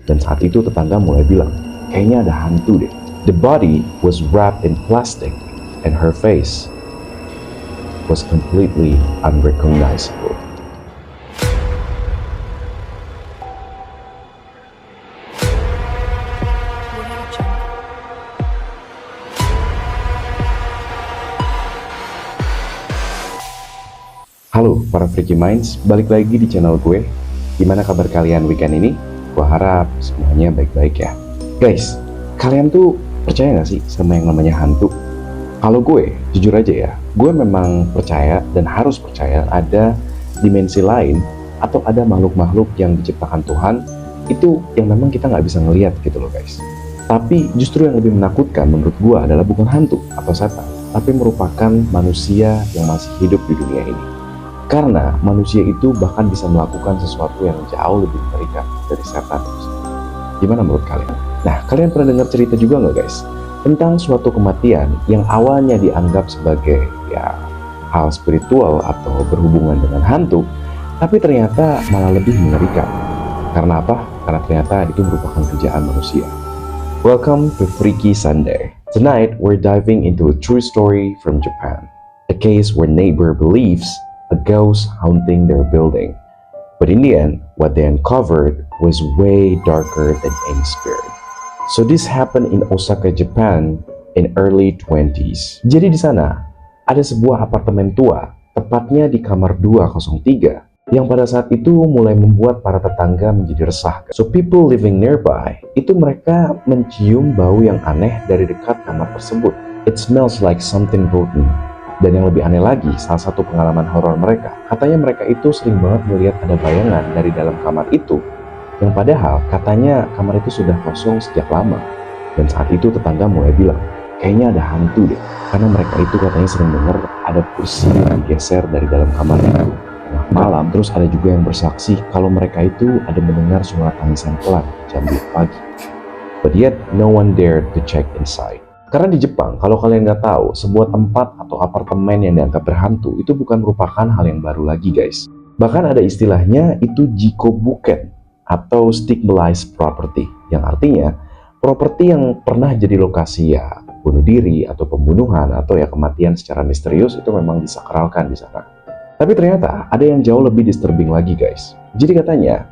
Dan saat itu tetangga mulai bilang, kayaknya ada hantu deh. The body was wrapped in plastic and her face was completely unrecognizable. Halo para Freaky Minds, balik lagi di channel gue. Gimana kabar kalian weekend ini? Gue harap semuanya baik-baik ya. Guys, kalian tuh percaya gak sih sama yang namanya hantu? Kalau gue, jujur aja ya, gue memang percaya dan harus percaya ada dimensi lain atau ada makhluk-makhluk yang diciptakan Tuhan itu yang memang kita nggak bisa ngelihat gitu loh guys. Tapi justru yang lebih menakutkan menurut gue adalah bukan hantu atau setan, tapi merupakan manusia yang masih hidup di dunia ini. Karena manusia itu bahkan bisa melakukan sesuatu yang jauh lebih mengerikan dari setan. Gimana menurut kalian? Nah, kalian pernah dengar cerita juga nggak guys? Tentang suatu kematian yang awalnya dianggap sebagai hal spiritual atau berhubungan dengan hantu, tapi ternyata malah lebih mengerikan. Karena apa? Karena ternyata itu merupakan kerjaan manusia. Welcome to Freaky Sunday. Tonight, we're diving into a true story from Japan. A case where neighbor believes a ghost haunting their building. But in the end, what they uncovered was way darker than any spirit. So this happened in Osaka, Japan in early 20s. Jadi di sana ada sebuah apartemen tua, tepatnya di kamar 203, yang pada saat itu mulai membuat para tetangga menjadi resah. So people living nearby, itu mereka mencium bau yang aneh dari dekat kamar tersebut. It smells like something rotten. Dan yang lebih aneh lagi, salah satu pengalaman horor mereka, katanya mereka itu sering banget melihat ada bayangan dari dalam kamar itu, yang padahal katanya kamar itu sudah kosong sejak lama. Dan saat itu tetangga mulai bilang, kayaknya ada hantu deh, karena mereka itu katanya sering dengar ada kursi yang digeser dari dalam kamar itu tengah malam. Terus ada juga yang bersaksi kalau mereka itu ada mendengar suara tangisan pelan jam 2 pagi. But yet no one dared to check inside. Karena di Jepang, kalau kalian nggak tahu, sebuah tempat atau apartemen yang dianggap berhantu itu bukan merupakan hal yang baru lagi guys. Bahkan ada istilahnya itu jikobuken atau stigmatized property, yang artinya properti yang pernah jadi lokasi bunuh diri atau pembunuhan atau kematian secara misterius itu memang disakralkan di sana. Tapi ternyata ada yang jauh lebih disturbing lagi guys. Jadi katanya,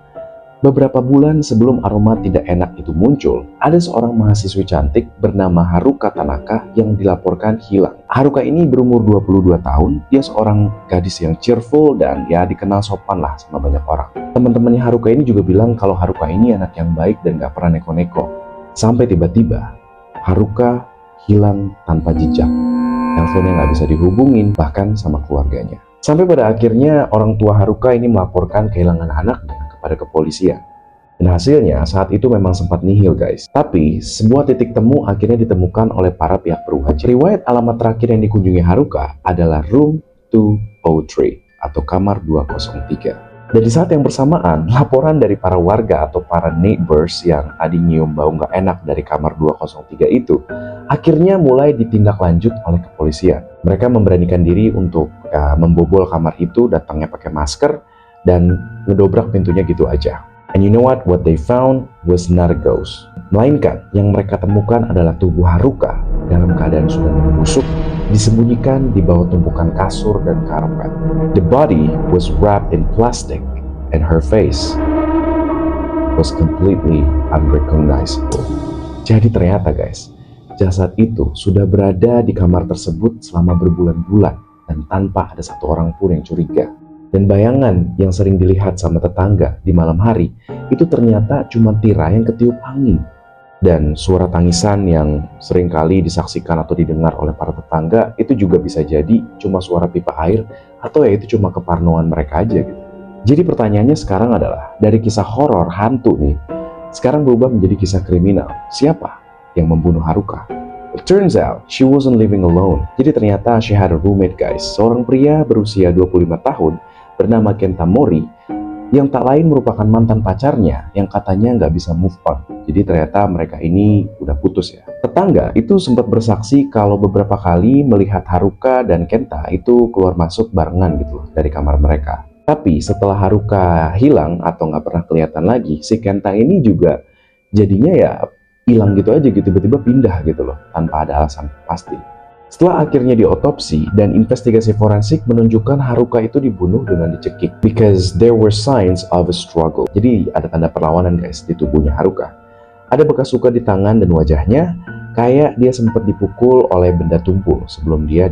beberapa bulan sebelum aroma tidak enak itu muncul, ada seorang mahasiswi cantik bernama Haruka Tanaka yang dilaporkan hilang. Haruka ini berumur 22 tahun, dia seorang gadis yang cheerful dan dikenal sopan lah sama banyak orang. Teman-temannya Haruka ini juga bilang kalau Haruka ini anak yang baik dan gak pernah neko-neko. Sampai tiba-tiba, Haruka hilang tanpa jejak. Teleponnya gak bisa dihubungin, bahkan sama keluarganya. Sampai pada akhirnya orang tua Haruka ini melaporkan kehilangan anaknya pada kepolisian. Dan hasilnya saat itu memang sempat nihil guys. Tapi sebuah titik temu akhirnya ditemukan oleh para pihak berwajib. Riwayat alamat terakhir yang dikunjungi Haruka adalah room 203 atau kamar 203. Dan di saat yang bersamaan, laporan dari para warga atau para neighbors yang tadi nyium bau nggak enak dari kamar 203 itu akhirnya mulai ditindaklanjut oleh kepolisian. Mereka memberanikan diri untuk membobol kamar itu, datangnya pakai masker dan ngedobrak pintunya gitu aja. And you know what? What they found was not a ghost. Melainkan yang mereka temukan adalah tubuh Haruka dalam keadaan sudah membusuk, disembunyikan di bawah tumpukan kasur dan karpet. The body was wrapped in plastic and her face was completely unrecognizable. Jadi ternyata guys, jasad itu sudah berada di kamar tersebut selama berbulan-bulan dan tanpa ada satu orang pun yang curiga. Dan bayangan yang sering dilihat sama tetangga di malam hari itu ternyata cuma tirai yang ketiup angin. Dan suara tangisan yang sering kali disaksikan atau didengar oleh para tetangga itu juga bisa jadi cuma suara pipa air atau itu cuma keparnoan mereka aja gitu. Jadi pertanyaannya sekarang adalah, dari kisah horor hantu nih, sekarang berubah menjadi kisah kriminal. Siapa yang membunuh Haruka? It turns out she wasn't living alone. Jadi ternyata she had a roommate guys. Seorang pria berusia 25 tahun bernama Kenta Mori yang tak lain merupakan mantan pacarnya yang katanya nggak bisa move on. Jadi ternyata mereka ini udah putus ya. Tetangga itu sempat bersaksi kalau beberapa kali melihat Haruka dan Kenta itu keluar masuk barengan gitu loh dari kamar mereka. Tapi setelah Haruka hilang atau nggak pernah kelihatan lagi, si Kenta ini juga jadinya ya hilang gitu aja gitu, tiba-tiba pindah gitu loh, tanpa ada alasan pasti. Setelah akhirnya diotopsi dan investigasi forensik menunjukkan Haruka itu dibunuh dengan dicekik because there were signs of a struggle. Jadi ada tanda perlawanan guys di tubuhnya Haruka. Ada bekas luka di tangan dan wajahnya, kayak dia sempat dipukul oleh benda tumpul sebelum dia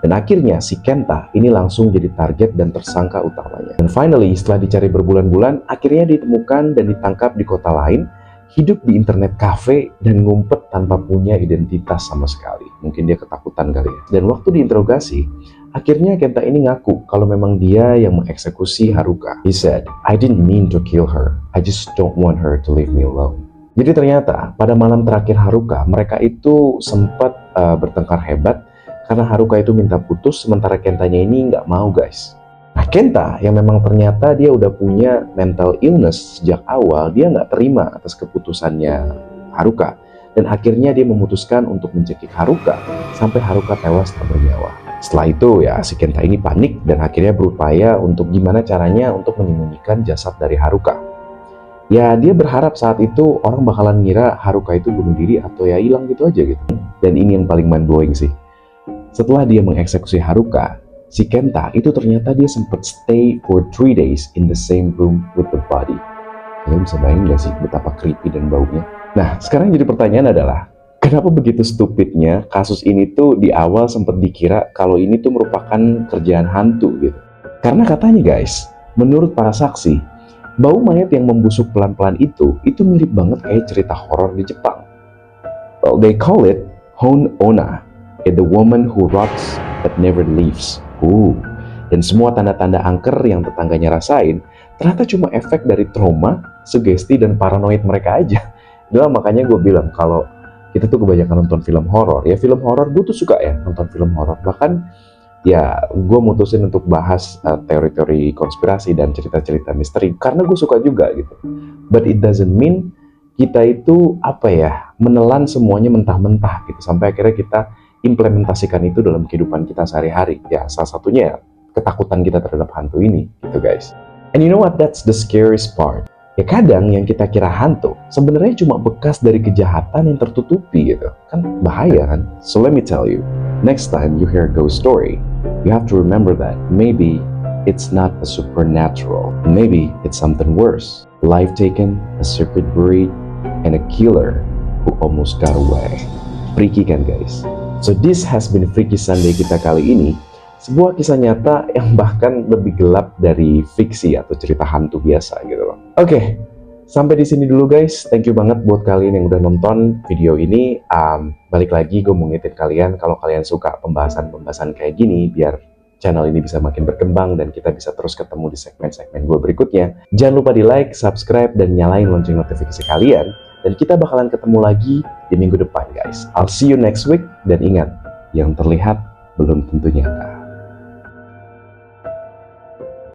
Dan akhirnya si Kenta ini langsung jadi target dan tersangka utamanya. Dan finally setelah dicari berbulan-bulan, akhirnya ditemukan dan ditangkap di kota lain, hidup di internet cafe dan ngumpet tanpa punya identitas sama sekali. Mungkin dia ketakutan kali ya. Dan waktu diinterogasi, akhirnya Kenta ini ngaku kalau memang dia yang mengeksekusi Haruka. He said, "I didn't mean to kill her. I just don't want her to leave me alone." Jadi ternyata pada malam terakhir Haruka, mereka itu sempat bertengkar hebat karena Haruka itu minta putus, sementara Kentanya ini nggak mau guys. Nah, Kenta yang memang ternyata dia udah punya mental illness sejak awal, dia nggak terima atas keputusannya Haruka. Dan akhirnya dia memutuskan untuk mencekik Haruka sampai Haruka tewas tak bernyawa. Setelah itu ya si Kenta ini panik dan akhirnya berupaya untuk gimana caranya untuk menyembunyikan jasad dari Haruka. Ya dia berharap saat itu orang bakalan ngira Haruka itu bunuh diri atau ya hilang gitu aja gitu. Dan ini yang paling mind blowing sih. Setelah dia mengeksekusi Haruka, si Kenta itu ternyata dia sempat stay for 3 days in the same room with the body. Kalian bisa bayangin gak sih betapa creepy dan baunya? Nah, sekarang jadi pertanyaan adalah, kenapa begitu stupidnya kasus ini tuh di awal sempat dikira kalau ini tuh merupakan kerjaan hantu gitu? Karena katanya guys, menurut para saksi, bau mayat yang membusuk pelan-pelan itu mirip banget kayak cerita horor di Jepang. Well, they call it Hon Ona, the woman who rots but never leaves. Dan semua tanda-tanda angker yang tetangganya rasain ternyata cuma efek dari trauma, sugesti, dan paranoid mereka aja. Itulah makanya gue bilang kalau kita tuh kebanyakan nonton film horor. Ya film horor gue tuh suka ya nonton film horor. Bahkan ya gue mutusin untuk bahas teori-teori konspirasi dan cerita-cerita misteri karena gue suka juga gitu. But it doesn't mean kita itu menelan semuanya mentah-mentah gitu sampai akhirnya kita implementasikan itu dalam kehidupan kita sehari-hari. Ya salah satunya ketakutan kita terhadap hantu ini gitu guys. And you know what, that's the scariest part. Ya kadang yang kita kira hantu sebenarnya cuma bekas dari kejahatan yang tertutupi gitu. Kan bahaya kan? So let me tell you, next time you hear a ghost story, you have to remember that maybe it's not a supernatural. Maybe it's something worse. Life taken, a secret buried, and a killer who almost got away. Freaky kan guys? So this has been Freaky Sunday kita kali ini. Sebuah kisah nyata yang bahkan lebih gelap dari fiksi atau cerita hantu biasa gitu loh. Oke, sampai di sini dulu guys. Thank you banget buat kalian yang udah nonton video ini. Balik lagi gue mau ngingetin kalian kalau kalian suka pembahasan-pembahasan kayak gini biar channel ini bisa makin berkembang dan kita bisa terus ketemu di segmen-segmen gue berikutnya. Jangan lupa di like, subscribe, dan nyalain lonceng notifikasi kalian. Dan kita bakalan ketemu lagi di minggu depan guys. I'll see you next week. Dan ingat, yang terlihat belum tentu nyata.